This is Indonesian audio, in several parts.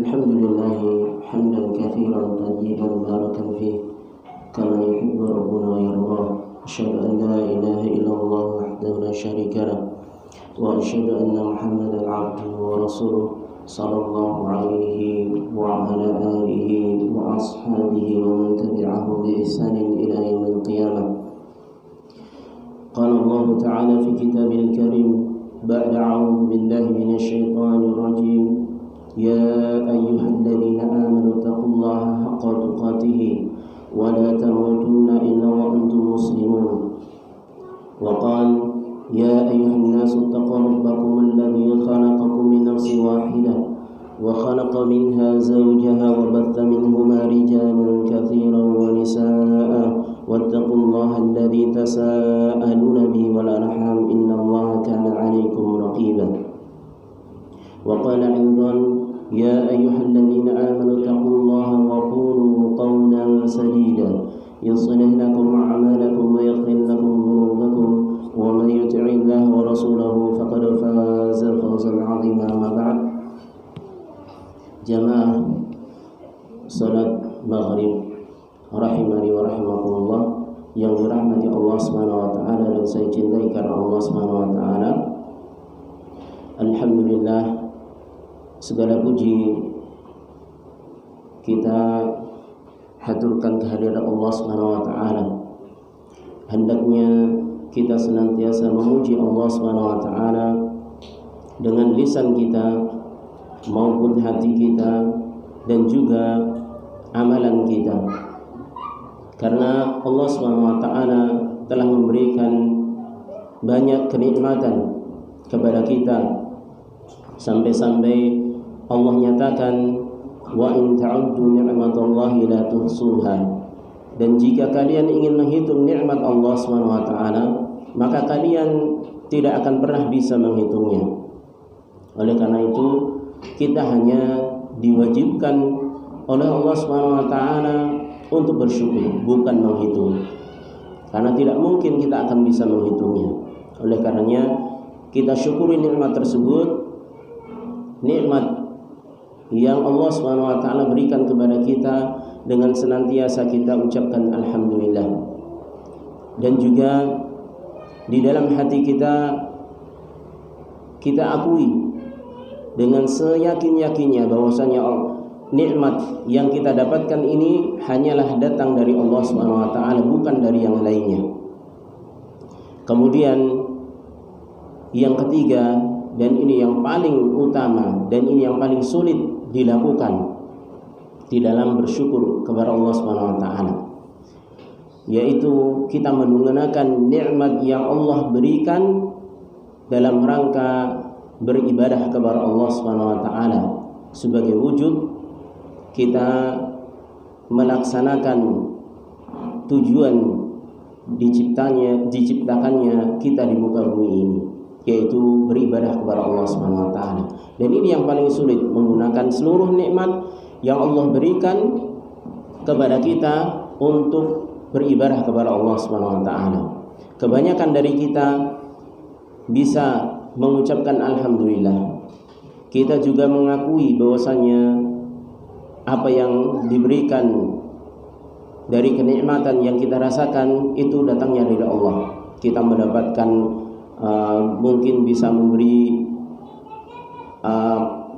الحمد لله حمدا كثيرا طيبا مباركا فيه كما يحب ربنا ويرضاه. أشهد أن لا إله إلا الله وحده لا شريك له وأشهد أن محمدا عبده ورسوله صلى الله عليه وعلى آله وأصحابه ومن تبعه بإحسان إلى يوم القيامة. قال الله تعالى في كتابه الكريم بعد أعوذ بالله من الشيطان الرجيم: يا أيها الذين آمنوا اتقوا الله حق تقاته ولا تموتن إلا وأنتم مسلمون. وقال: يا أيها الناس اتقوا ربكم الذي خلقكم من نفس واحدة وخلق منها زوجها وبث منهما رجالا كثيرا ونساء واتقوا الله الذي تساءلون به والأرحام إن الله كان عليكم رقيبا. وقال أيضا: يا أيها الذين آمنوا اتقوا الله وقولوا قولا سديدا يصلح لكم أعمالكم ويغفر لكم ذنوبكم ومن يطع الله ورسوله فقد فاز فوزا عظيما. أما بعد، jamaah salat maghrib rahimani wa rahimakumullah yang dirahmati Allah Subhanahu wa taala dan saya cintai karena Allah Subhanahu wa taala. Alhamdulillah, segala puji kita haturkan kehadirat Allah Subhanahu wa taala. Hendaknya kita senantiasa memuji Allah Subhanahu wa taala dengan lisan kita maupun hati kita dan juga amalan kita, karena Allah Subhanahu wa taala telah memberikan banyak kenikmatan kepada kita, sampai-sampai Allah nyatakan, wa in ta'uddu ni'matallahi la tuhsuha. Dan jika kalian ingin menghitung nikmat Allah Subhanahu wa taala, maka kalian tidak akan pernah bisa menghitungnya. Oleh karena itu, kita hanya diwajibkan oleh Allah Subhanahu wa taala untuk bersyukur, bukan menghitung. Karena tidak mungkin kita akan bisa menghitungnya. Oleh karenanya, kita syukuri nikmat tersebut, nikmat yang Allah Subhanahu wa taala berikan kepada kita, dengan senantiasa kita ucapkan alhamdulillah. Dan juga di dalam hati kita akui dengan seyakin-yakinnya bahwasanya nikmat yang kita dapatkan ini hanyalah datang dari Allah Subhanahu wa taala, bukan dari yang lainnya. Kemudian yang ketiga, dan ini yang paling utama dan ini yang paling sulit dilakukan di dalam bersyukur kepada Allah Subhanahu wa taala, yaitu kita menggunakan nikmat yang Allah berikan dalam rangka beribadah kepada Allah Subhanahu wa taala, sebagai wujud kita melaksanakan tujuan diciptakannya kita di muka bumi ini, yaitu beribadah kepada Allah Subhanahu wa taala. Dan ini yang paling sulit, menggunakan seluruh nikmat yang Allah berikan kepada kita untuk beribadah kepada Allah Subhanahu wa taala. Kebanyakan dari kita bisa mengucapkan alhamdulillah. Kita juga mengakui bahwasanya apa yang diberikan dari kenikmatan yang kita rasakan itu datangnya dari Allah. Kita mendapatkan mungkin bisa memberi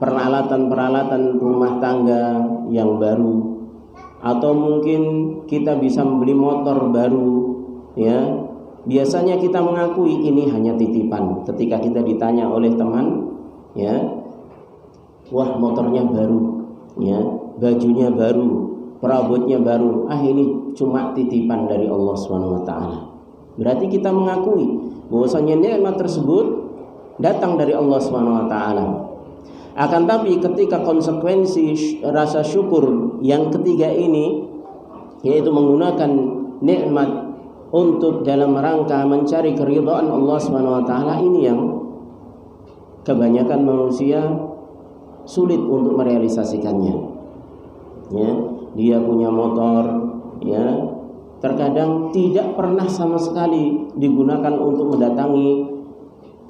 peralatan-peralatan rumah tangga yang baru, atau mungkin kita bisa membeli motor baru, ya. Biasanya kita mengakui ini hanya titipan. Ketika kita ditanya oleh teman, ya, wah motornya baru, ya, bajunya baru, perabotnya baru, ini cuma titipan dari Allah Subhanahu wa taala. Berarti kita mengakui bahwasanya nikmat tersebut datang dari Allah Subhanahu wa taala. Akan tapi ketika konsekuensi rasa syukur yang ketiga ini, yaitu menggunakan nikmat untuk dalam rangka mencari keridhaan Allah Subhanahu wa taala, ini yang kebanyakan manusia sulit untuk merealisasikannya. Ya, dia punya motor, ya, terkadang tidak pernah sama sekali digunakan untuk mendatangi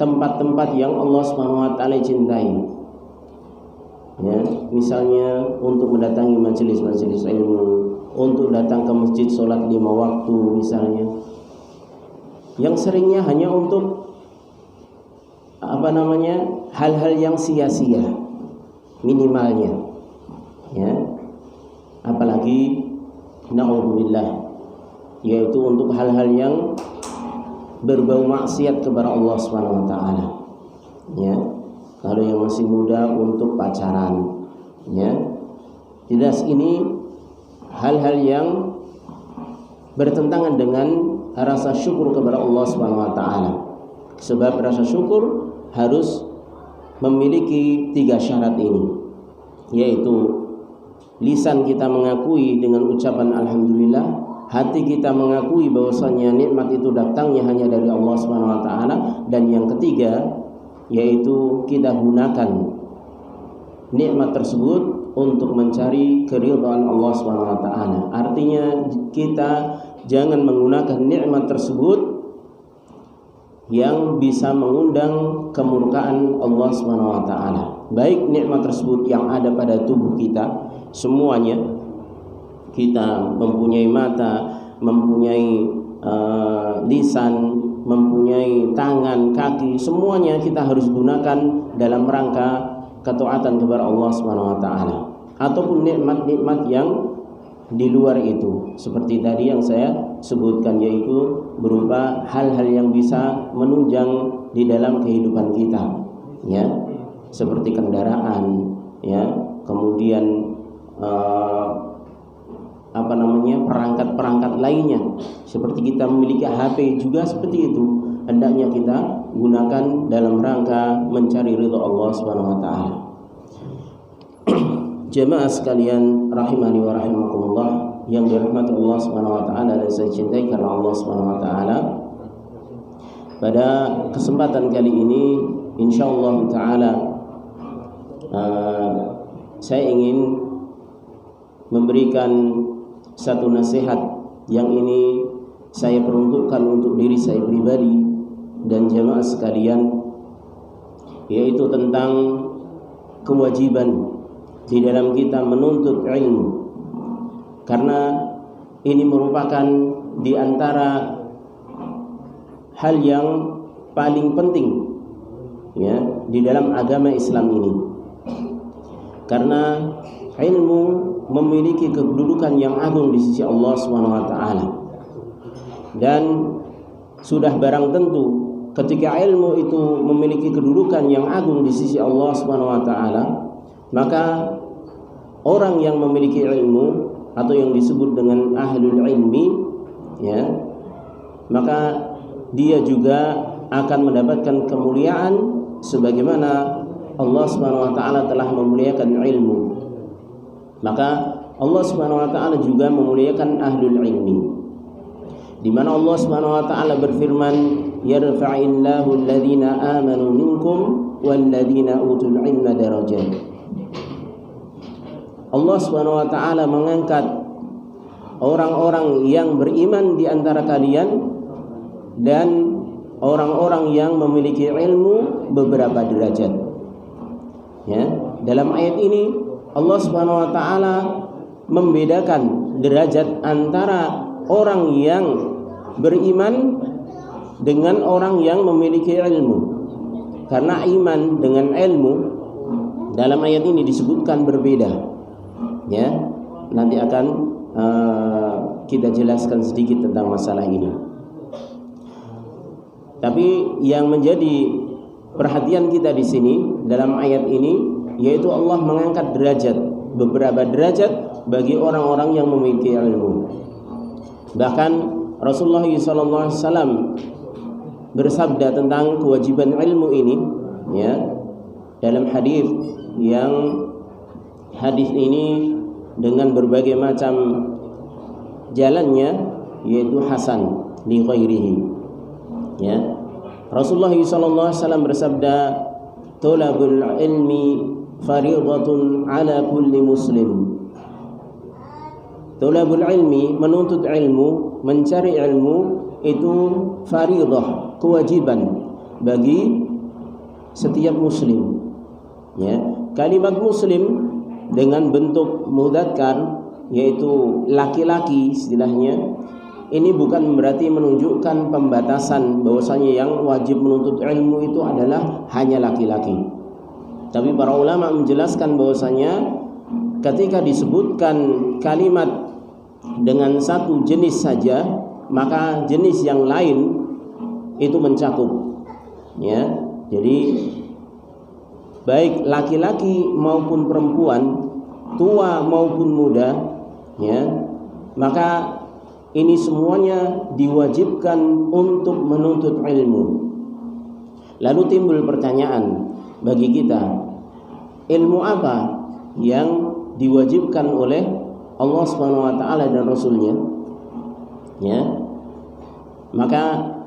tempat-tempat yang Allah Subhanahu wa taala cintai. ya, misalnya untuk mendatangi majelis-majelis ilmu, untuk datang ke masjid sholat 5 waktu misalnya, yang seringnya hanya untuk hal-hal yang sia-sia minimalnya, ya, apalagi na'udzubillah, yaitu untuk hal-hal yang berbau maksiat kepada Allah Subhanahu wa taala, ya. Kalau yang masih muda untuk pacaran, ya, jelas ini hal-hal yang bertentangan dengan rasa syukur kepada Allah Subhanahu wa taala. Sebab rasa syukur harus memiliki 3 syarat ini, yaitu lisan kita mengakui dengan ucapan alhamdulillah, hati kita mengakui bahwasanya nikmat itu datangnya hanya dari Allah Subhanahu wa taala, dan yang ketiga yaitu kita gunakan nikmat tersebut untuk mencari keridhaan Allah Subhanahu wa taala. Artinya kita jangan menggunakan nikmat tersebut yang bisa mengundang kemurkaan Allah Subhanahu wa taala. Baik nikmat tersebut yang ada pada tubuh kita semuanya, kita mempunyai mata, mempunyai lisan, mempunyai tangan, kaki, semuanya kita harus gunakan dalam rangka ketaatan kepada Allah Subhanahu wa taala. Ataupun nikmat-nikmat yang di luar itu, seperti tadi yang saya sebutkan, yaitu berupa hal-hal yang bisa menunjang di dalam kehidupan kita, ya, seperti kendaraan, ya, kemudian perangkat-perangkat lainnya, seperti kita memiliki HP juga seperti itu, hendaknya kita gunakan dalam rangka mencari ridha Allah Subhanahu wa taala. Jemaah sekalian rahimani wa rahimakumullah yang dirahmati Allah Subhanahu wa taala dan saya cintai karena Allah Subhanahu wa taala. Pada kesempatan kali ini insyaallah taala saya ingin memberikan satu nasihat yang ini saya peruntukkan untuk diri saya pribadi dan jemaah sekalian, yaitu tentang kewajiban di dalam kita menuntut ilmu, karena ini merupakan di antara hal yang paling penting, ya, di dalam agama Islam ini, karena ilmu memiliki kedudukan yang agung di sisi Allah Subhanahu wa taala. Dan sudah barang tentu ketika ilmu itu memiliki kedudukan yang agung di sisi Allah Subhanahu wa taala, maka orang yang memiliki ilmu atau yang disebut dengan ahlul ilmi, ya, maka dia juga akan mendapatkan kemuliaan sebagaimana Allah Subhanahu wa taala telah memuliakan ilmu. Maka Allah Subhanahu wa taala juga memuliakan ahlul ilmi, di mana Allah Subhanahu wa taala berfirman, yarfa'illahu alladhina amanu minkum walladhina utul ilma darajat. Allah Subhanahu wa taala mengangkat orang-orang yang beriman di antara kalian dan orang-orang yang memiliki ilmu beberapa derajat. Ya, dalam ayat ini Allah Subhanahu wa taala membedakan derajat antara orang yang beriman dengan orang yang memiliki ilmu. Karena iman dengan ilmu dalam ayat ini disebutkan berbeda. Ya, nanti akan kita jelaskan sedikit tentang masalah ini. Tapi yang menjadi perhatian kita di sini dalam ayat ini, yaitu Allah mengangkat derajat, beberapa derajat bagi orang-orang yang memiliki ilmu. Bahkan Rasulullah SAW bersabda tentang kewajiban ilmu ini, ya, dalam hadis yang hadis ini dengan berbagai macam jalannya, yaitu hasan li ghairihi, ya. Rasulullah SAW bersabda, "Thalabul ilmi fariidatun ala kulli muslim." Thalabul ilmi, menuntut ilmu, mencari ilmu itu fariidah, kewajiban bagi setiap muslim, ya. kalimat muslim dengan bentuk mudzakkar, yaitu laki-laki istilahnya, ini bukan berarti menunjukkan pembatasan bahwasanya yang wajib menuntut ilmu itu adalah hanya laki-laki. Tapi para ulama menjelaskan bahwasanya ketika disebutkan kalimat dengan satu jenis saja, maka jenis yang lain itu mencakup, ya. Jadi baik laki-laki maupun perempuan, tua maupun muda, ya, maka ini semuanya diwajibkan untuk menuntut ilmu. Lalu timbul pertanyaan bagi kita, ilmu apa yang diwajibkan oleh Allah Subhanahu wa taala dan Rasulnya? Ya. Maka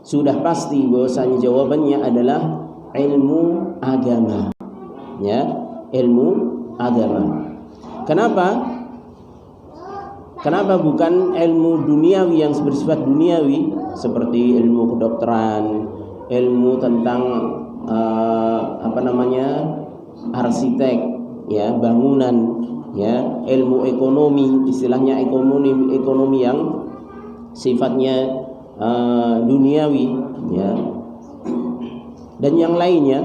sudah pasti bahwasanya jawabannya adalah ilmu agama. Ya, ilmu agama. Kenapa bukan ilmu duniawi yang bersifat duniawi seperti ilmu kedokteran, ilmu tentang arsitek, ya, bangunan, ya, ilmu ekonomi, istilahnya ekonomi yang sifatnya duniawi, ya, dan yang lainnya.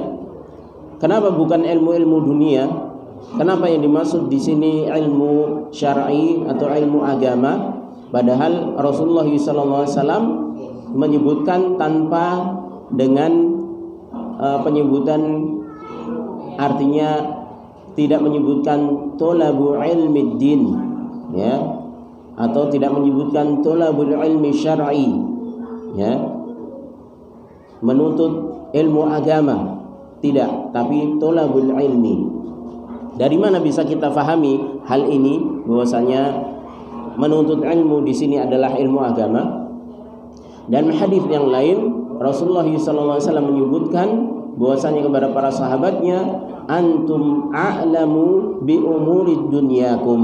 Kenapa bukan ilmu-ilmu dunia? Kenapa yang dimaksud di sini ilmu syar'i atau ilmu agama? Padahal Rasulullah SAW menyebutkan tanpa dengan penyebutan, artinya tidak menyebutkan tolabu ilmi din, ya, atau tidak menyebutkan tolabul ilmi syar'i, ya, menuntut ilmu agama, tidak, tapi tolabul ilmi. Dari mana bisa kita fahami hal ini bahwasanya menuntut ilmu di sini adalah ilmu agama? Dan hadis yang lain Rasulullah SAW menyebutkan bahwasanya kepada para sahabatnya, antum a'lamu bi umuri dunyakum.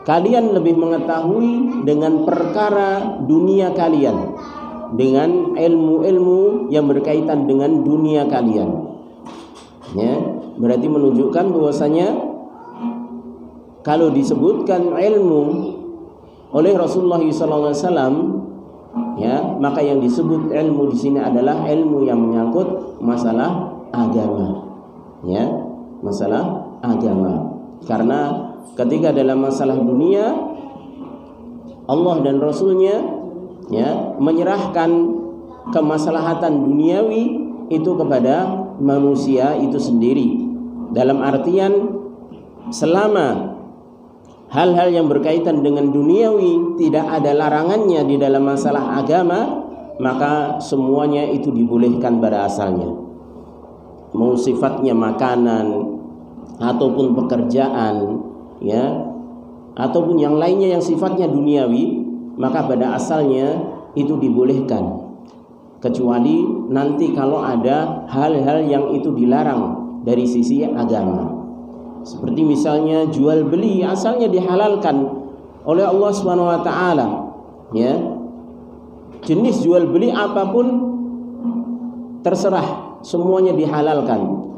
Kalian lebih mengetahui dengan perkara dunia kalian, dengan ilmu-ilmu yang berkaitan dengan dunia kalian. Ya, berarti menunjukkan bahwasanya kalau disebutkan ilmu oleh Rasulullah SAW, ya, maka yang disebut ilmu di sini adalah ilmu yang menyangkut masalah agama, ya, masalah agama. Karena ketika dalam masalah dunia, Allah dan Rasulnya, ya, menyerahkan kemaslahatan duniawi itu kepada manusia itu sendiri. Dalam artian selama hal-hal yang berkaitan dengan duniawi tidak ada larangannya di dalam masalah agama, maka semuanya itu dibolehkan pada asalnya. Mau sifatnya makanan ataupun pekerjaan, ya, ataupun yang lainnya yang sifatnya duniawi, maka pada asalnya itu dibolehkan. Kecuali nanti kalau ada hal-hal yang itu dilarang dari sisi agama. Seperti misalnya jual beli asalnya dihalalkan oleh Allah Subhanahu wa taala, ya. Jenis jual beli apapun terserah, semuanya dihalalkan.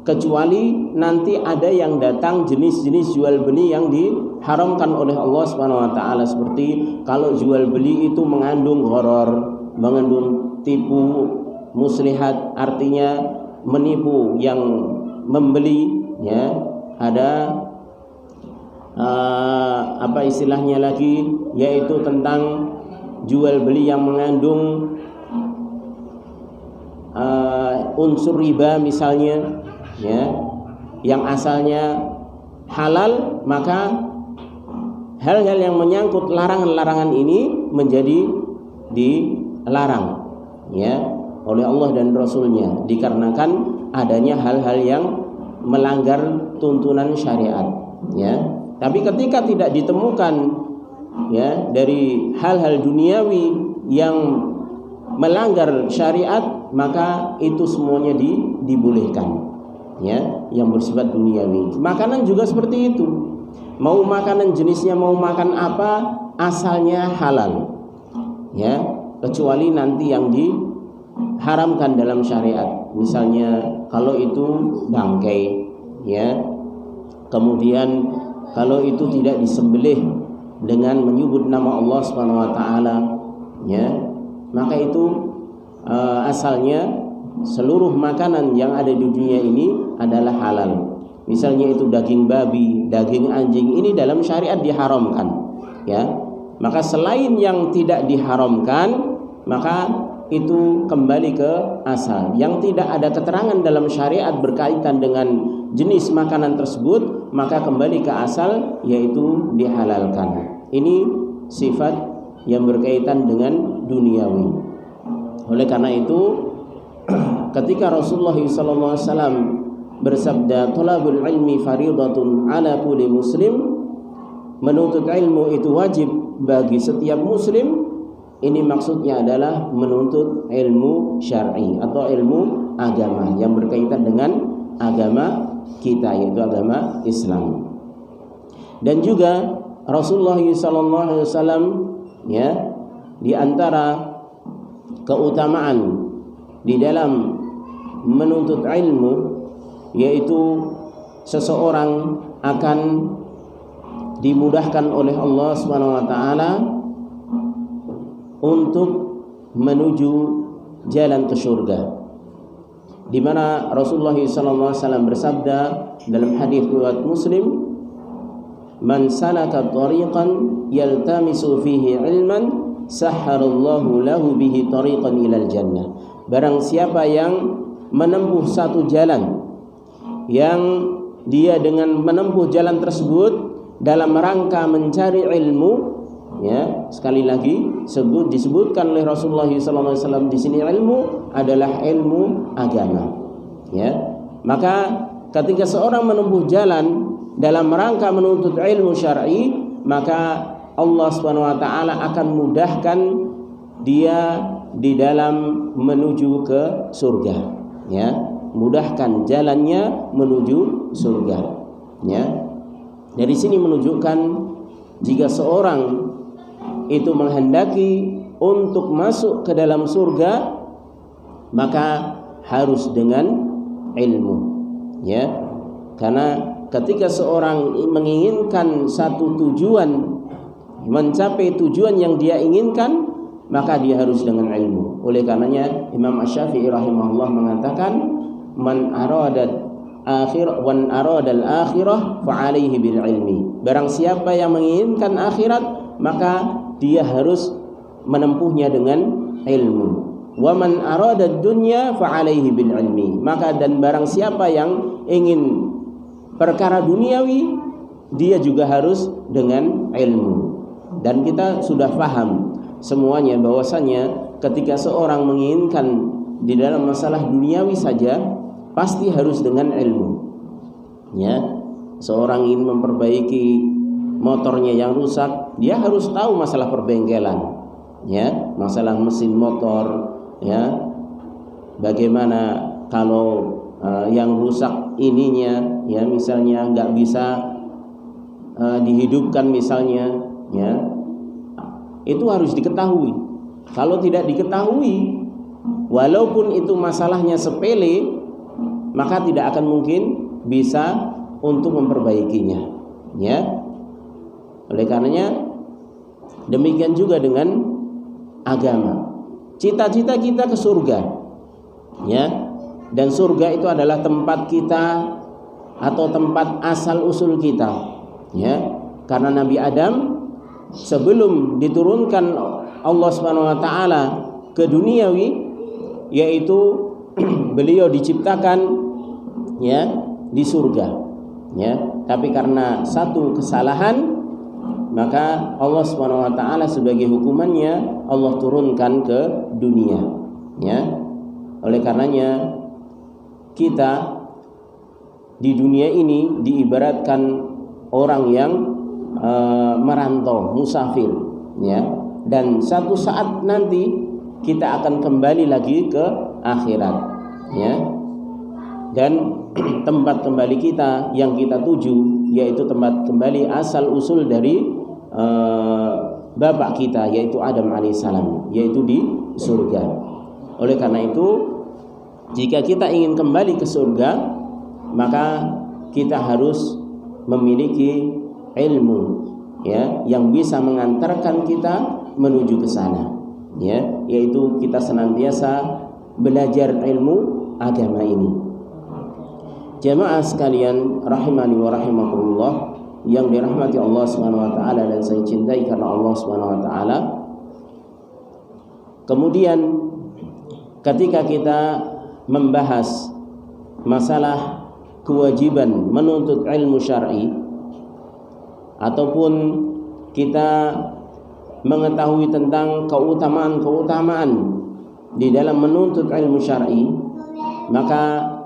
Kecuali nanti ada yang datang jenis-jenis jual beli yang diharamkan oleh Allah Subhanahu wa taala, seperti kalau jual beli itu mengandung gharar, mengandung tipu muslihat, artinya menipu yang membeli, ya. Ada apa istilahnya lagi, yaitu tentang jual beli yang mengandung unsur riba misalnya, ya, yang asalnya halal, maka hal-hal yang menyangkut larangan-larangan ini menjadi dilarang, ya, oleh Allah dan Rasulnya, dikarenakan adanya hal-hal yang melanggar tuntunan syariat, ya. Tapi ketika tidak ditemukan, ya, dari hal-hal duniawi yang melanggar syariat, maka itu semuanya dibolehkan, ya, yang bersifat duniawi. Makanan juga seperti itu. Mau makanan jenisnya mau makan apa, asalnya halal, ya, kecuali nanti yang diharamkan dalam syariat. Misalnya kalau itu bangkai, ya. Kemudian kalau itu tidak disembelih dengan menyebut nama Allah Subhanahu wa taala, ya, maka itu asalnya seluruh makanan yang ada di dunia ini adalah halal. Misalnya itu daging babi, daging anjing, ini dalam syariat diharamkan, ya. Maka selain yang tidak diharamkan, maka itu kembali ke asal. Yang tidak ada keterangan dalam syariat berkaitan dengan jenis makanan tersebut, maka kembali ke asal, yaitu dihalalkan. Ini sifat yang berkaitan dengan duniawi. Oleh karena itu, ketika Rasulullah SAW bersabda, "Thalabul ilmi fariidatun 'ala kulli muslim", menuntut ilmu itu wajib bagi setiap muslim. Ini maksudnya adalah menuntut ilmu syar'i atau ilmu agama yang berkaitan dengan agama kita, yaitu agama Islam. Dan juga Rasulullah SAW, ya, di antara keutamaan di dalam menuntut ilmu, yaitu seseorang akan dimudahkan oleh Allah Subhanahu wa taala untuk menuju jalan ke surga. Di mana Rasulullah SAW bersabda dalam hadis riwayat Muslim, "Man salaka tariqan yaltamisu fihi ilman, sahharallahu lahu bihi tariqan ilal jannah." Barang siapa yang menempuh satu jalan, yang dia dengan menempuh jalan tersebut dalam rangka mencari ilmu, ya, sekali lagi disebutkan oleh Rasulullah SAW di sini ilmu adalah ilmu agama, ya. Maka ketika seorang menempuh jalan dalam rangka menuntut ilmu syar'i, maka Allah Subhanahu wa taala akan mudahkan dia di dalam menuju ke surga, ya. Mudahkan jalannya menuju surga, ya. Dari sini menunjukkan jika seorang itu menghendaki untuk masuk ke dalam surga, maka harus dengan ilmu, ya. Karena ketika seorang menginginkan satu tujuan, mencapai tujuan yang dia inginkan, maka dia harus dengan ilmu. Oleh karenanya Imam Asy-Syafi'i rahimahullah mengatakan, "Man aradal akhirah fa alaihi bil ilmi." Barang siapa yang menginginkan akhirat, maka dia harus menempuhnya dengan ilmu. Wa man arada dunya fa alaihi bil ilmi. Maka dan barang siapa yang ingin perkara duniawi, dia juga harus dengan ilmu. Dan kita sudah paham semuanya bahwasanya ketika seorang menginginkan di dalam masalah duniawi saja, pasti harus dengan ilmu, ya. Seorang ingin memperbaiki motornya yang rusak, dia harus tahu masalah perbengkelan, ya, masalah mesin motor, ya. Bagaimana kalau yang rusak ininya, ya, misalnya nggak bisa dihidupkan misalnya, ya, itu harus diketahui. Kalau tidak diketahui, walaupun itu masalahnya sepele, maka tidak akan mungkin bisa untuk memperbaikinya, ya. Oleh karenanya demikian juga dengan agama. Cita-cita kita ke surga, ya. Dan surga itu adalah tempat kita atau tempat asal usul kita, ya. Karena Nabi Adam sebelum diturunkan Allah Subhanahu wa taala ke duniawi, yaitu beliau diciptakan, ya, di surga, ya. Tapi karena satu kesalahan, maka Allah Subhanahu wa taala sebagai hukumannya Allah turunkan ke dunia, ya. Oleh karenanya kita di dunia ini diibaratkan orang yang merantau, musafir, ya. Dan satu saat nanti kita akan kembali lagi ke akhirat, ya. Dan tempat kembali kita yang kita tuju yaitu tempat kembali asal usul dari bapak kita, yaitu Adam alaihissalam, yaitu di surga. Oleh karena itu, jika kita ingin kembali ke surga, maka kita harus memiliki ilmu, ya, yang bisa mengantarkan kita menuju ke sana, ya, yaitu kita senantiasa belajar ilmu agama ini. Jamaah sekalian rahimani wa rahimakumullah, yang dirahmati Allah Subhanahu wa taala dan saya cintai karena Allah Subhanahu wa taala. Kemudian ketika kita membahas masalah kewajiban menuntut ilmu syar'i, ataupun kita mengetahui tentang keutamaan-keutamaan di dalam menuntut ilmu syar'i, maka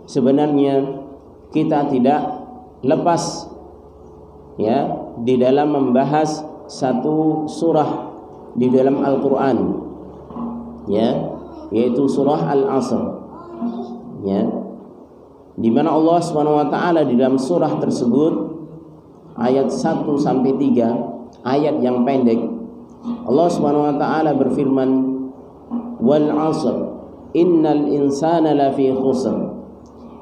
sebenarnya kita tidak lepas, ya, di dalam membahas satu surah di dalam Al-Quran, ya, yaitu surah Al-Asr, ya, di mana Allah Subhanahu wa taala di dalam surah tersebut ayat 1 sampai 3, ayat yang pendek, Allah Subhanahu wa taala berfirman, wal 'asr innal insana lafi khusr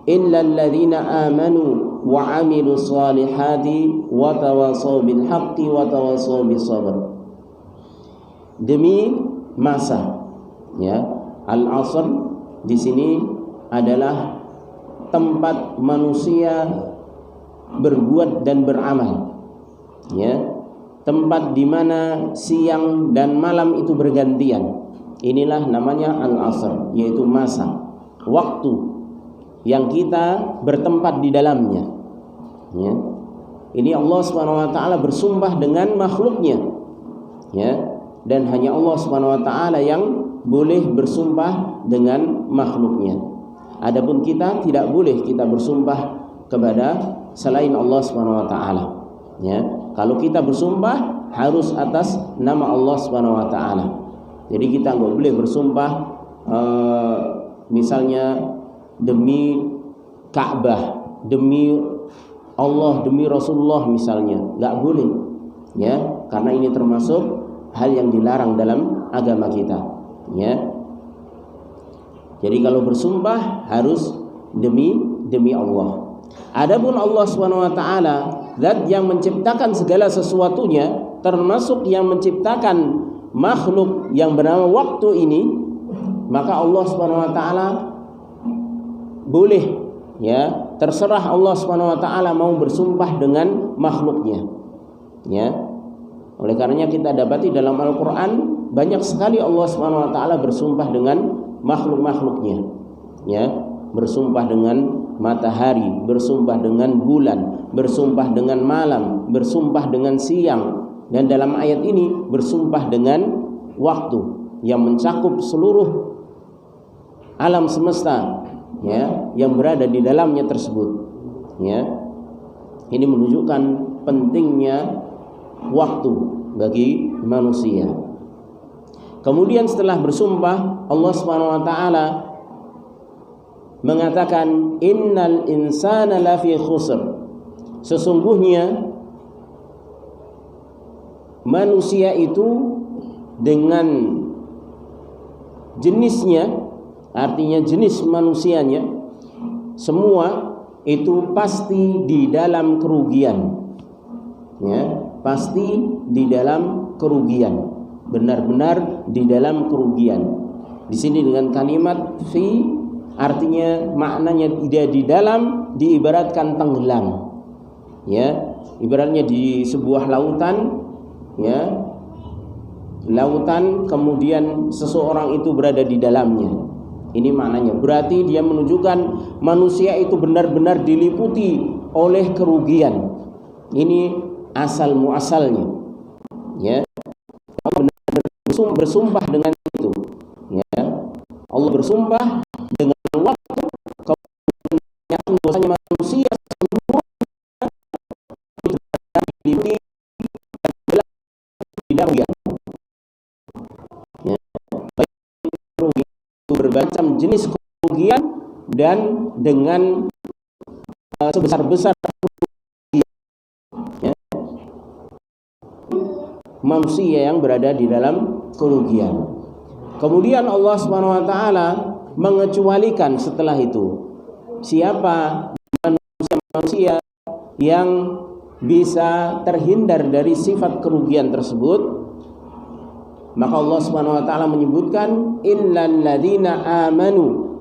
illa alladhina amanu wa 'amilus solihati wa tawasaw bil haqqi wa tawasaw bis sabr. Demi masa, ya, Al-Asr di sini adalah tempat manusia berbuat dan beramal, ya, tempat di mana siang dan malam itu bergantian. Inilah namanya Al-Asr, yaitu masa, waktu yang kita bertempat di dalamnya, ya. Ini Allah Subhanahu wa taala bersumpah dengan makhluknya, ya, dan hanya Allah Subhanahu wa taala yang boleh bersumpah dengan makhluknya. Adapun kita tidak boleh kita bersumpah kepada selain Allah Subhanahu wa taala, ya. Kalau kita bersumpah harus atas nama Allah Subhanahu wa taala. Jadi kita nggak boleh bersumpah misalnya demi Ka'bah, demi Allah, demi Rasulullah misalnya, nggak boleh, ya, karena ini termasuk hal yang dilarang dalam agama kita, ya. Jadi kalau bersumpah harus demi Allah. Adapun Allah Subhanahu wa taala, zat yang menciptakan segala sesuatunya, termasuk yang menciptakan makhluk yang bernama waktu ini, maka Allah Subhanahu wa taala boleh, ya, terserah Allah Subhanahu wa taala mau bersumpah dengan makhluknya, ya. Oleh karenanya kita dapati dalam Al-Quran banyak sekali Allah Subhanahu wa taala bersumpah dengan makhluk-makhluknya, ya, bersumpah dengan matahari, bersumpah dengan bulan, bersumpah dengan malam, bersumpah dengan siang, dan dalam ayat ini bersumpah dengan waktu yang mencakup seluruh alam semesta, ya, yang berada di dalamnya tersebut, ya. Ini menunjukkan pentingnya waktu bagi manusia. Kemudian setelah bersumpah, Allah Subhanahu wa taala mengatakan innal insana lafi khusr. Sesungguhnya manusia itu dengan jenisnya, artinya jenis manusianya semua itu pasti di dalam kerugian, ya, pasti di dalam kerugian, benar-benar di dalam kerugian. Di sini dengan kalimat fi, artinya maknanya tidak di dalam, diibaratkan tenggelam, ya, ibaratnya di sebuah lautan, ya, lautan, kemudian seseorang itu berada di dalamnya. Ini maknanya, berarti dia menunjukkan manusia itu benar-benar diliputi oleh kerugian. Ini asal muasalnya, ya. Allah benar-benar bersumpah dengan itu, ya. Allah bersumpah dengan waktu, kemudian dosanya manusia semua diliputi di dalamnya, ya. Baik kerugian itu bermacam jenis kerugian dan dengan sebesar-besar manusia yang berada di dalam kerugian. Kemudian Allah Subhanahu wa taala mengecualikan setelah itu siapa manusia yang bisa terhindar dari sifat kerugian tersebut. Maka Allah Subhanahu wa taala menyebutkan illal ladzina amanu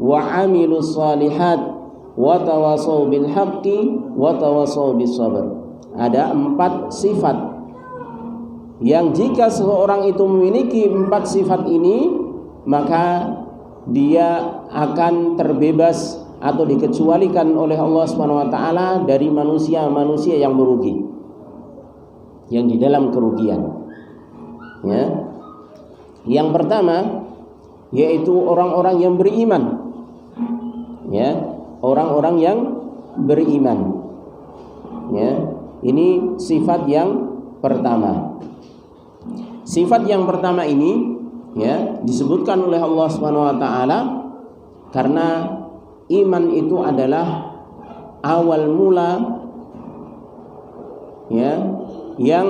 wa amilus shalihat wa tawassaw bil haqqi wa tawassaw bis sabr. Ada 4 sifat yang jika seseorang itu memiliki 4 sifat ini, maka dia akan terbebas atau dikecualikan oleh Allah Subhanahu wa taala dari manusia-manusia yang merugi, yang di dalam kerugian. Ya. Yang pertama yaitu orang-orang yang beriman. Ya, orang-orang yang beriman. Ya, ini sifat yang pertama. Sifat yang pertama ini ya disebutkan oleh Allah Subhanahu wa taala karena iman itu adalah awal mula ya yang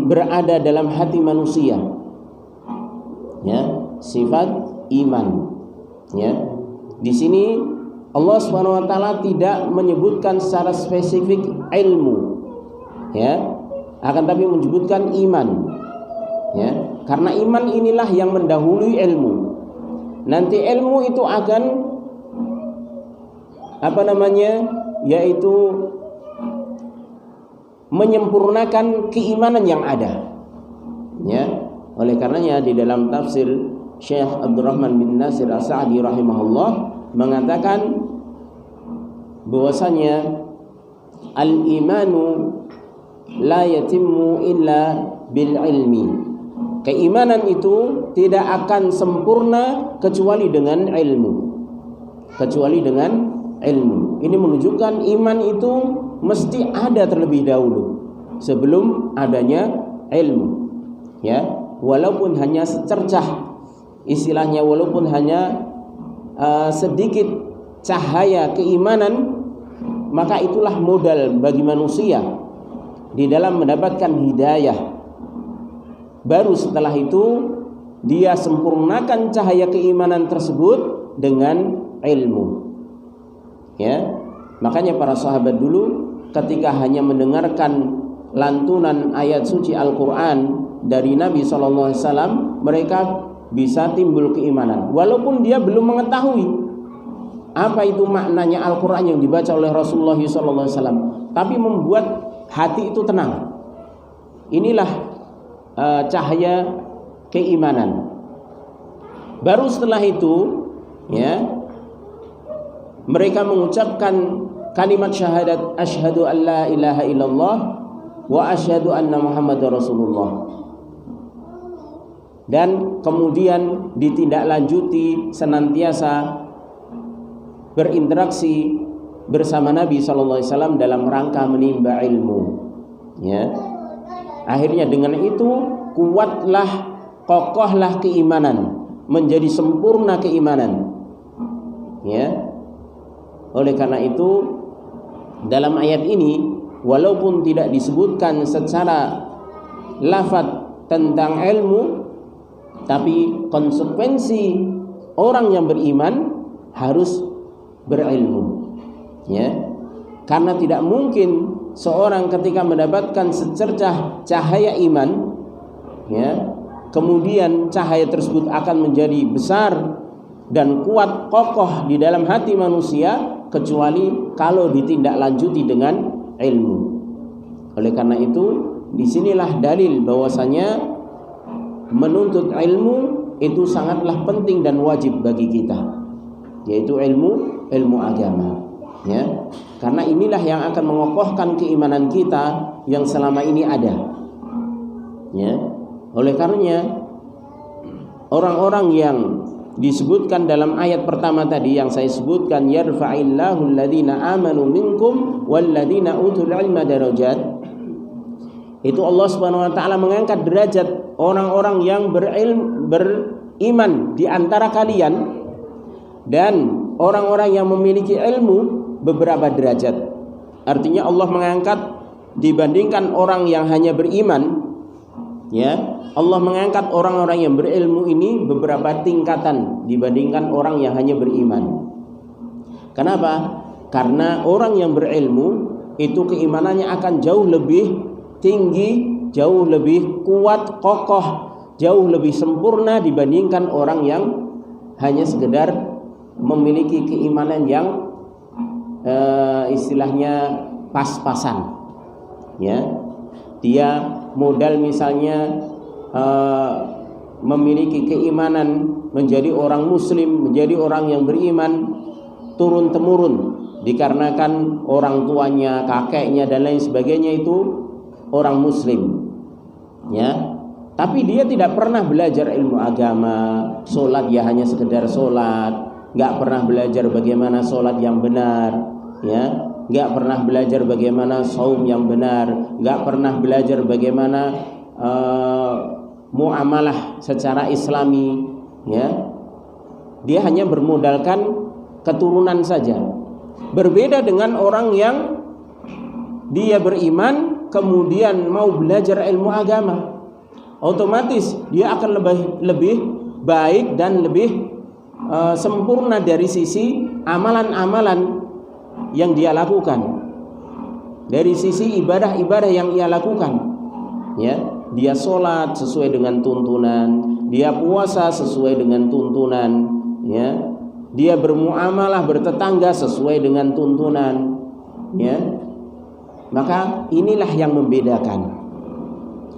berada dalam hati manusia. Ya, sifat iman. Ya. Di sini Allah Subhanahu wa taala tidak menyebutkan secara spesifik ilmu. Ya. Akan tapi menyebutkan iman. Ya, karena iman inilah yang mendahului ilmu. Nanti ilmu itu akan yaitu menyempurnakan keimanan yang ada. Ya, oleh karenanya di dalam tafsir Syekh Abdurrahman bin Nasir As-Sa'di rahimahullah mengatakan bahwasanya al-imanu la yatimmu illa bil ilmi. Keimanan itu tidak akan sempurna kecuali dengan ilmu. Ini menunjukkan iman itu mesti ada terlebih dahulu sebelum adanya ilmu. Ya, walaupun hanya secercah, istilahnya walaupun hanya sedikit cahaya keimanan, maka itulah modal bagi manusia di dalam mendapatkan hidayah. Baru setelah itu dia sempurnakan cahaya keimanan tersebut dengan ilmu. Ya, makanya para sahabat dulu ketika hanya mendengarkan lantunan ayat suci Al-Quran dari Nabi SAW, mereka bisa timbul keimanan walaupun dia belum mengetahui apa itu maknanya Al-Quran yang dibaca oleh Rasulullah SAW, tapi membuat hati itu tenang. Inilah cahaya keimanan. Baru setelah itu ya mereka mengucapkan kalimat syahadat asyhadu an la ilaha illallah wa asyhadu anna muhammadar rasulullah, dan kemudian ditindaklanjuti senantiasa berinteraksi bersama Nabi SAW dalam rangka menimba ilmu. Ya, akhirnya dengan itu kuatlah, kokohlah keimanan, menjadi sempurna keimanan. Ya, oleh karena itu dalam ayat ini walaupun tidak disebutkan secara lafaz tentang ilmu, tapi konsekuensi orang yang beriman harus berilmu. Ya, karena tidak mungkin seorang ketika mendapatkan secercah cahaya iman, ya, kemudian cahaya tersebut akan menjadi besar dan kuat kokoh di dalam hati manusia kecuali kalau ditindaklanjuti dengan ilmu. Oleh karena itu, disinilah dalil bahwasanya menuntut ilmu itu sangatlah penting dan wajib bagi kita, yaitu ilmu agama. Ya, karena inilah yang akan mengokohkan keimanan kita yang selama ini ada. Ya, oleh karenanya orang-orang yang disebutkan dalam ayat pertama tadi yang saya sebutkan, yarfa'illahu alladhina amanu minkum walladhina utul ilma darajat, itu Allah Subhanahu wa taala mengangkat derajat orang-orang yang beriman di antara kalian dan orang-orang yang memiliki ilmu beberapa derajat. Artinya Allah mengangkat dibandingkan orang yang hanya beriman, Ya, Allah mengangkat orang-orang yang berilmu ini beberapa tingkatan dibandingkan orang yang hanya beriman. Kenapa? Karena orang yang berilmu itu keimanannya akan jauh lebih tinggi, jauh lebih kuat, kokoh, jauh lebih sempurna dibandingkan orang yang hanya sekedar memiliki keimanan yang istilahnya pas-pasan. Ya, dia modal misalnya memiliki keimanan, menjadi orang muslim, menjadi orang yang beriman turun temurun dikarenakan orang tuanya, kakeknya dan lain sebagainya itu orang muslim. Ya, tapi dia tidak pernah belajar ilmu agama, sholat ya hanya sekedar sholat, nggak pernah belajar bagaimana sholat yang benar, ya, nggak pernah belajar bagaimana saum yang benar, nggak pernah belajar bagaimana muamalah secara Islami, ya. Dia hanya bermodalkan keturunan saja. Berbeda dengan orang yang dia beriman kemudian mau belajar ilmu agama, otomatis dia akan lebih baik dan lebih sempurna dari sisi amalan-amalan yang dia lakukan, dari sisi ibadah-ibadah yang ia lakukan. Ya, dia sholat sesuai dengan tuntunan, dia puasa sesuai dengan tuntunan, ya, dia bermuamalah bertetangga sesuai dengan tuntunan, ya. Maka inilah yang membedakan.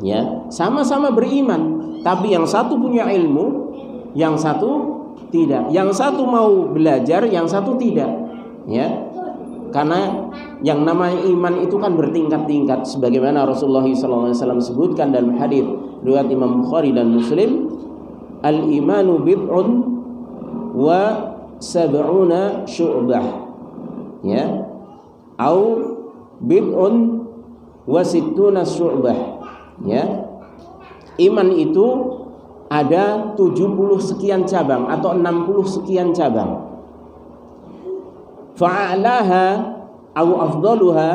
Ya, sama-sama beriman, tapi yang satu punya ilmu, yang satu tidak. Yang satu mau belajar, yang satu tidak. Ya. Karena yang namanya iman itu kan bertingkat-tingkat, sebagaimana Rasulullah SAW sebutkan dalam hadis riwayat Imam Bukhari dan Muslim, al-imanu bid'un wa sab'una syu'bah, ya, au bid'un wa sittuna syu'bah, ya. Iman itu ada 70 sekian cabang atau 60 sekian cabang. Fa'alaha au afdaluha,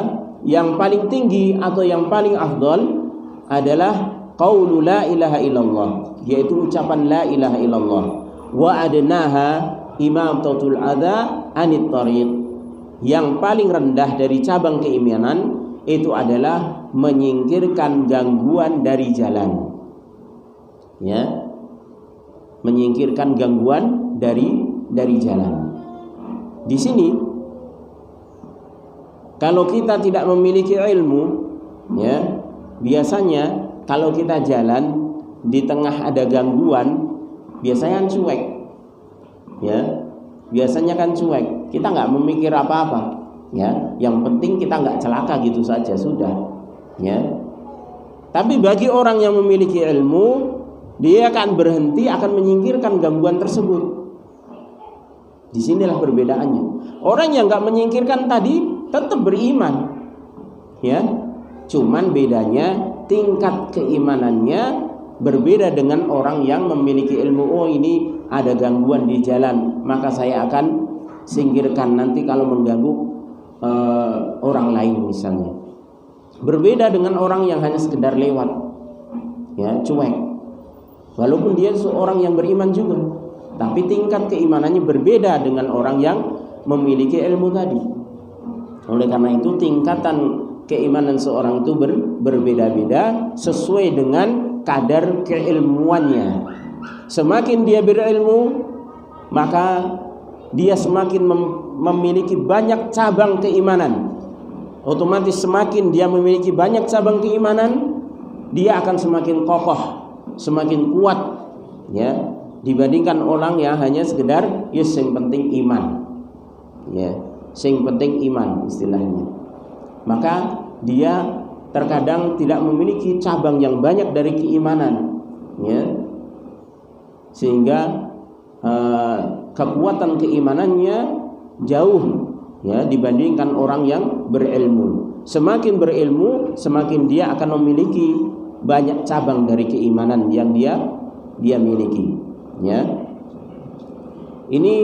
yang paling tinggi atau yang paling afdal adalah qaulu la ilaha illallah, yaitu ucapan la ilaha illallah. Wa adnaha imatatul adza anit tariq, yang paling rendah dari cabang keimanan itu adalah menyingkirkan gangguan dari jalan. Ya, menyingkirkan gangguan dari jalan. Di sini kalau kita tidak memiliki ilmu, ya, biasanya kalau kita jalan di tengah ada gangguan, biasanya kan cuek, ya, biasanya kan cuek. Kita nggak memikir apa-apa, ya. Yang penting kita nggak celaka gitu saja sudah, ya. Tapi bagi orang yang memiliki ilmu, dia akan berhenti, akan menyingkirkan gangguan tersebut. Disinilah perbedaannya. Orang yang nggak menyingkirkan tadi tetap beriman, ya, cuman bedanya tingkat keimanannya berbeda dengan orang yang memiliki ilmu. Oh, ini ada gangguan di jalan, maka saya akan singkirkan nanti kalau mengganggu orang lain misalnya. Berbeda dengan orang yang hanya sekedar lewat, ya, cuek, walaupun dia seorang yang beriman juga, tapi tingkat keimanannya berbeda dengan orang yang memiliki ilmu tadi. Oleh karena itu tingkatan keimanan seorang itu berbeda-beda sesuai dengan kadar keilmuannya. Semakin dia berilmu, maka dia semakin memiliki banyak cabang keimanan. Otomatis semakin dia memiliki banyak cabang keimanan, dia akan semakin kokoh, semakin kuat, ya, dibandingkan orang yang hanya sekedar yes yang penting iman, ya, sing penting iman istilahnya. Maka dia terkadang tidak memiliki cabang yang banyak dari keimanan, ya, sehingga kekuatan keimanannya jauh, ya, dibandingkan orang yang berilmu. Semakin berilmu, semakin dia akan memiliki banyak cabang dari keimanan yang dia miliki, ya. Ini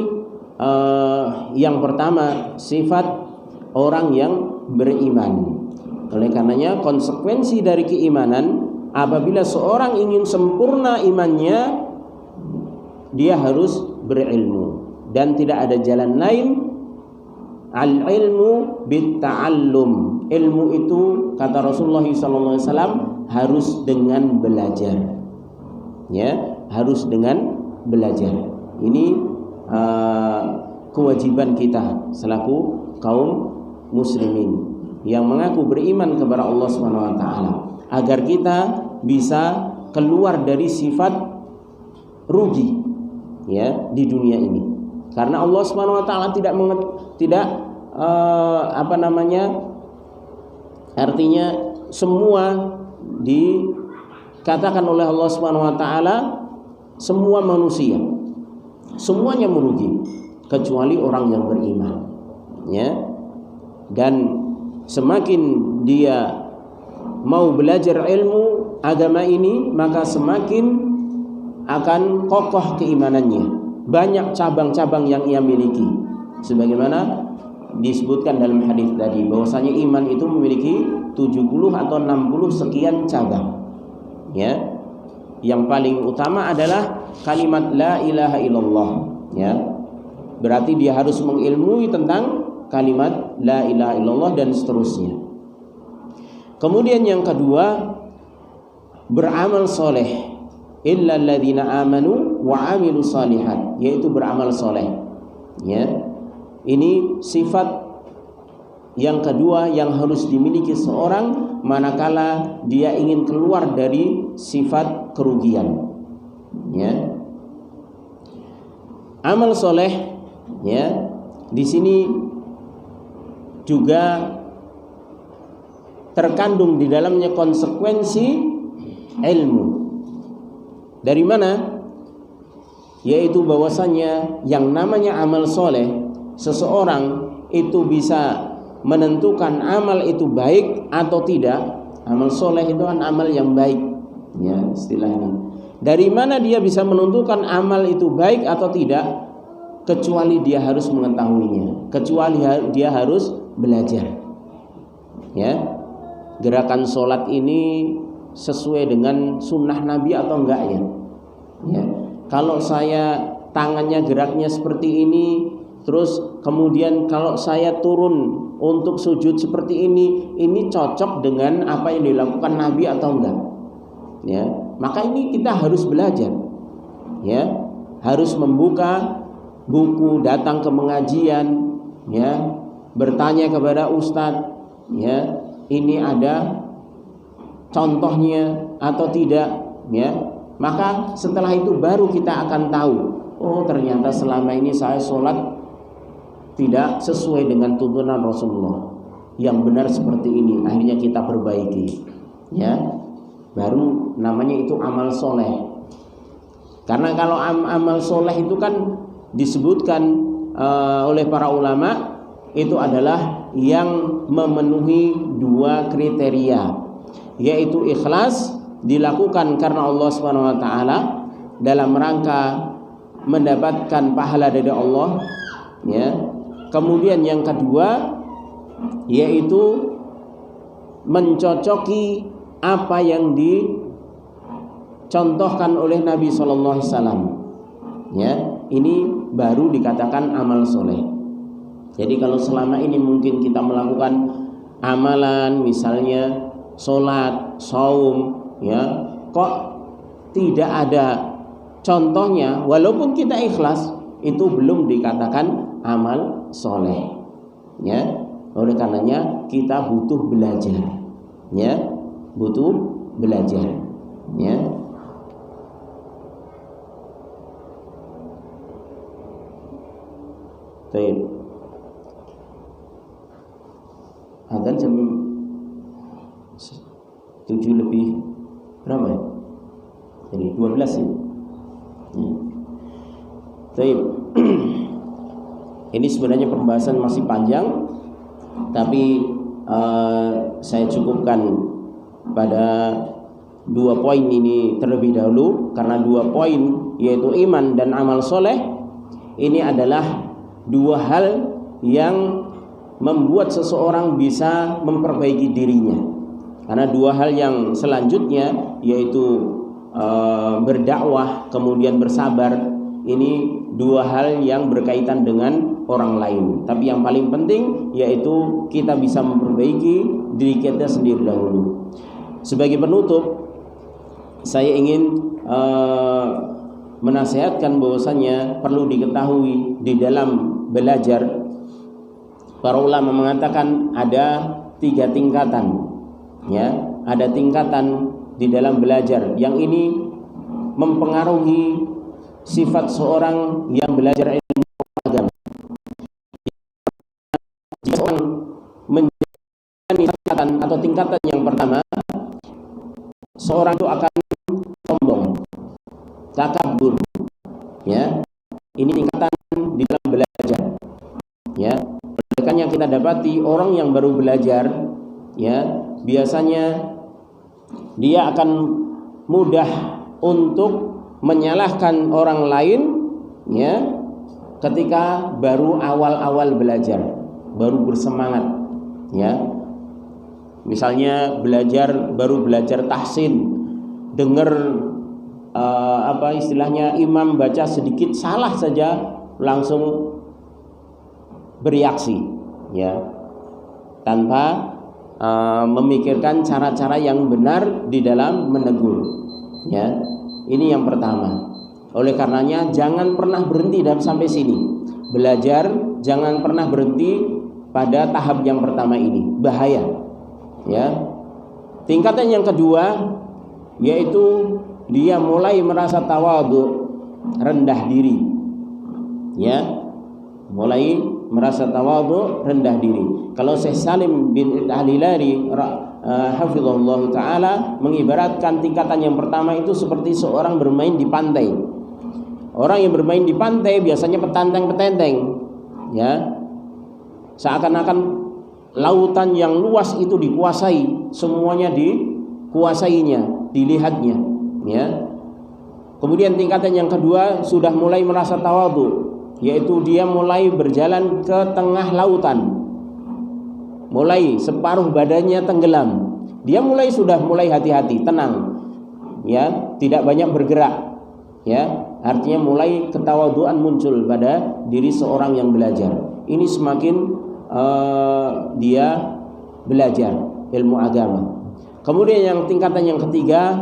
yang pertama, sifat orang yang beriman. Oleh karenanya konsekuensi dari keimanan apabila seorang ingin sempurna imannya, dia harus berilmu, dan tidak ada jalan lain. Al-ilmu bitta'allum. Ilmu itu, kata Rasulullah SAW, harus dengan belajar. Ya, harus dengan belajar. Ini kewajiban kita selaku kaum muslimin yang mengaku beriman kepada Allah Subhanahu wa taala, agar kita bisa keluar dari sifat rugi ya di dunia ini. Karena Allah Subhanahu wa taala artinya semua dikatakan oleh Allah Subhanahu wa taala, semua manusia semuanya merugi kecuali orang yang beriman ya. Dan semakin dia mau belajar ilmu agama ini, maka semakin akan kokoh keimanannya, banyak cabang-cabang yang ia miliki, sebagaimana disebutkan dalam hadis tadi bahwasanya iman itu memiliki 70 atau 60 sekian cabang ya. Yang paling utama adalah kalimat la ilaha illallah ya. Berarti dia harus mengilmui tentang kalimat la ilaha illallah dan seterusnya. Kemudian yang kedua, beramal soleh. Illa alladzina amanu wa amilu salihat, yaitu beramal soleh ya. Ini sifat yang kedua yang harus dimiliki seorang manakala dia ingin keluar dari sifat kerugian ya. Amal soleh ya, di sini juga terkandung di dalamnya konsekuensi ilmu. Dari mana? Yaitu bahwasanya yang namanya amal soleh, seseorang itu bisa menentukan amal itu baik atau tidak. Amal soleh itu kan amal yang baik ya istilahnya. Dari mana dia bisa menentukan amal itu baik atau tidak? Kecuali dia harus mengetahuinya, kecuali dia harus belajar ya. Gerakan sholat ini sesuai dengan sunnah Nabi atau enggak ya? Ya. Kalau saya tangannya geraknya seperti ini, terus kemudian kalau saya turun untuk sujud seperti ini cocok dengan apa yang dilakukan Nabi atau enggak? Ya, maka ini kita harus belajar. Ya, harus membuka buku, datang ke pengajian, ya, bertanya kepada ustadz, ya, ini ada contohnya atau tidak, ya. Maka setelah itu baru kita akan tahu, oh ternyata selama ini saya sholat tidak sesuai dengan tuntunan Rasulullah, yang benar seperti ini. Akhirnya kita perbaiki, ya. Baru namanya itu amal soleh. Karena kalau amal soleh itu kan disebutkan oleh para ulama, itu adalah yang memenuhi dua kriteria, yaitu ikhlas, dilakukan karena Allah Subhanahu wa taala dalam rangka mendapatkan pahala dari Allah, ya. Kemudian yang kedua yaitu mencocoki apa yang dicontohkan oleh Nabi sallallahu alaihi wasallam, ya. Ini baru dikatakan amal soleh. Jadi kalau selama ini mungkin kita melakukan amalan, misalnya sholat, saum, ya, kok tidak ada contohnya, walaupun kita ikhlas, itu belum dikatakan amal soleh, ya. Oleh karenanya kita butuh belajar, ya, butuh belajar, ya. Baik. Adzan jam 7 lebih berapa ya? Jadi 12 ya. Baik. Ini sebenarnya pembahasan masih panjang, tapi saya cukupkan pada 2 poin ini terlebih dahulu, karena 2 poin yaitu iman dan amal soleh ini adalah 2 hal yang membuat seseorang bisa memperbaiki dirinya. Karena dua hal yang selanjutnya yaitu berdakwah kemudian bersabar, ini dua hal yang berkaitan dengan orang lain. Tapi yang paling penting yaitu kita bisa memperbaiki diri kita sendiri dahulu. Sebagai penutup, saya ingin menasihatkan bahwasanya perlu diketahui di dalam belajar, para ulama mengatakan ada 3 tingkatan, ya, ada tingkatan di dalam belajar yang ini mempengaruhi sifat seorang yang belajar ilmu agama. Jika seorang menjalani tingkatan atau tingkatan yang pertama, seorang itu akan sombong, takabur, ya. Ini tingkatan di dalam belajar, ya. Oleh yang kita dapati orang yang baru belajar, ya, biasanya dia akan mudah untuk menyalahkan orang lain, ya, ketika baru awal-awal belajar, baru bersemangat, ya. Misalnya baru belajar tahsin, dengar istilahnya imam baca sedikit salah saja langsung bereaksi, ya, tanpa memikirkan cara-cara yang benar di dalam menegur, ya. Ini yang pertama. Oleh karenanya jangan pernah berhenti dan sampai sini. Belajar jangan pernah berhenti pada tahap yang pertama ini. Bahaya, ya. Tingkatan yang kedua yaitu dia mulai merasa tawadhu, rendah diri, ya. Mulai merasa tawadhu, rendah diri. Kalau Syekh Salim bin Al-Hilali hafizahullah ta'ala mengibaratkan tingkatan yang pertama itu seperti seorang bermain di pantai. Orang yang bermain di pantai biasanya petanteng-petenteng, ya. Seakan-akan lautan yang luas itu dikuasai, semuanya dikuasainya, dilihatnya, ya. Kemudian tingkatan yang kedua sudah mulai merasa tawadhu, yaitu dia mulai berjalan ke tengah lautan, mulai separuh badannya tenggelam. Dia sudah mulai hati-hati, tenang, ya, tidak banyak bergerak, ya. Artinya mulai ketawaduan muncul pada diri seorang yang belajar. Ini semakin dia belajar ilmu agama. Kemudian yang tingkatan yang ketiga,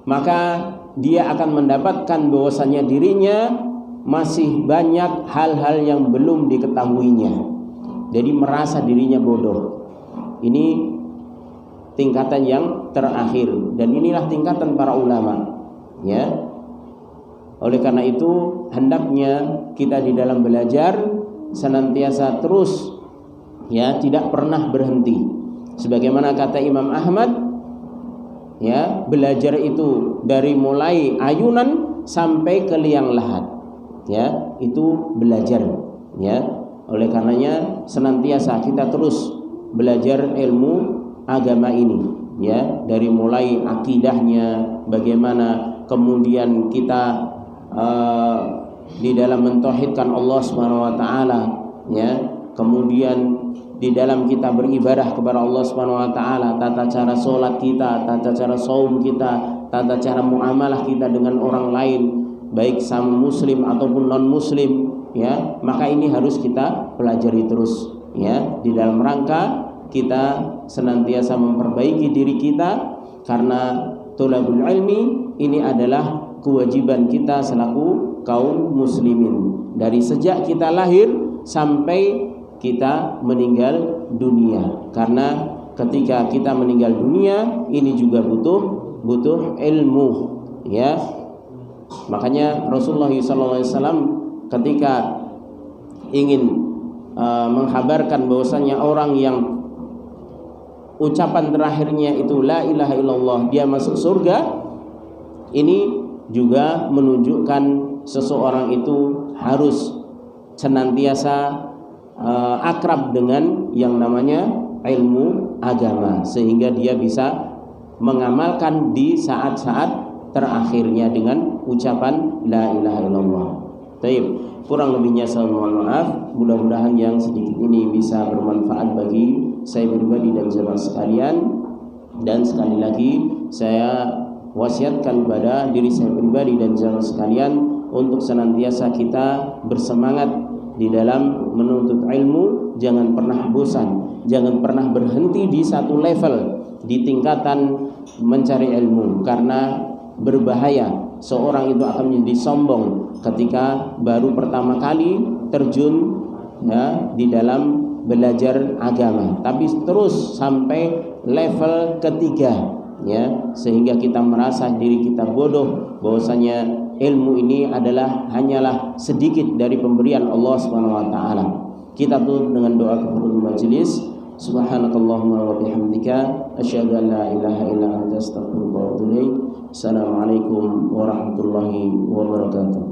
maka dia akan mendapatkan bahwasannya dirinya masih banyak hal-hal yang belum diketahuinya. Jadi merasa dirinya bodoh. Ini tingkatan yang terakhir, dan inilah tingkatan para ulama, ya. Oleh karena itu hendaknya kita di dalam belajar senantiasa terus, ya, tidak pernah berhenti. Sebagaimana kata Imam Ahmad, ya, belajar itu dari mulai ayunan sampai ke liang lahat, ya, itu belajar, ya. Oleh karenanya senantiasa kita terus belajar ilmu agama ini, ya, dari mulai akidahnya bagaimana, kemudian kita di dalam mentauhidkan Allah Subhanahu wa taala, ya, kemudian di dalam kita beribadah kepada Allah Subhanahu wa taala, tata cara salat kita, tata cara saum kita, tata cara muamalah kita dengan orang lain, baik sama muslim ataupun non muslim, ya. Maka ini harus kita pelajari terus, ya, di dalam rangka kita senantiasa memperbaiki diri kita, karena thalabul ilmi ini adalah kewajiban kita selaku kaum muslimin dari sejak kita lahir sampai kita meninggal dunia. Karena ketika kita meninggal dunia ini juga butuh ilmu, ya. Makanya Rasulullah SAW ketika ingin menghabarkan bahwasanya orang yang ucapan terakhirnya itu la ilaha illallah dia masuk surga, ini juga menunjukkan seseorang itu harus senantiasa akrab dengan yang namanya ilmu agama, sehingga dia bisa mengamalkan di saat-saat terakhirnya dengan ucapan la ilaha illallah. Baik, kurang lebihnya saya mohon maaf. Mudah-mudahan yang sedikit ini bisa bermanfaat bagi saya pribadi dan jemaah sekalian. Dan sekali lagi saya wasiatkan kepada diri saya pribadi dan saudara sekalian untuk senantiasa kita bersemangat di dalam menuntut ilmu, jangan pernah bosan, jangan pernah berhenti di satu level di tingkatan mencari ilmu, karena berbahaya seorang itu akan menjadi sombong ketika baru pertama kali terjun di dalam belajar agama, tapi terus sampai level ketiga sehingga kita merasa diri kita bodoh, bahwasanya ilmu ini hanyalah sedikit dari pemberian Allah Subhanahu wa taala. Kita tutup dengan doa kafaratul majelis. Subhanakallahumma wa bihamdika asyhadu an la ilaha illa anta astaghfiruka wa atubu ilaik. Assalamualaikum warahmatullahi wabarakatuh.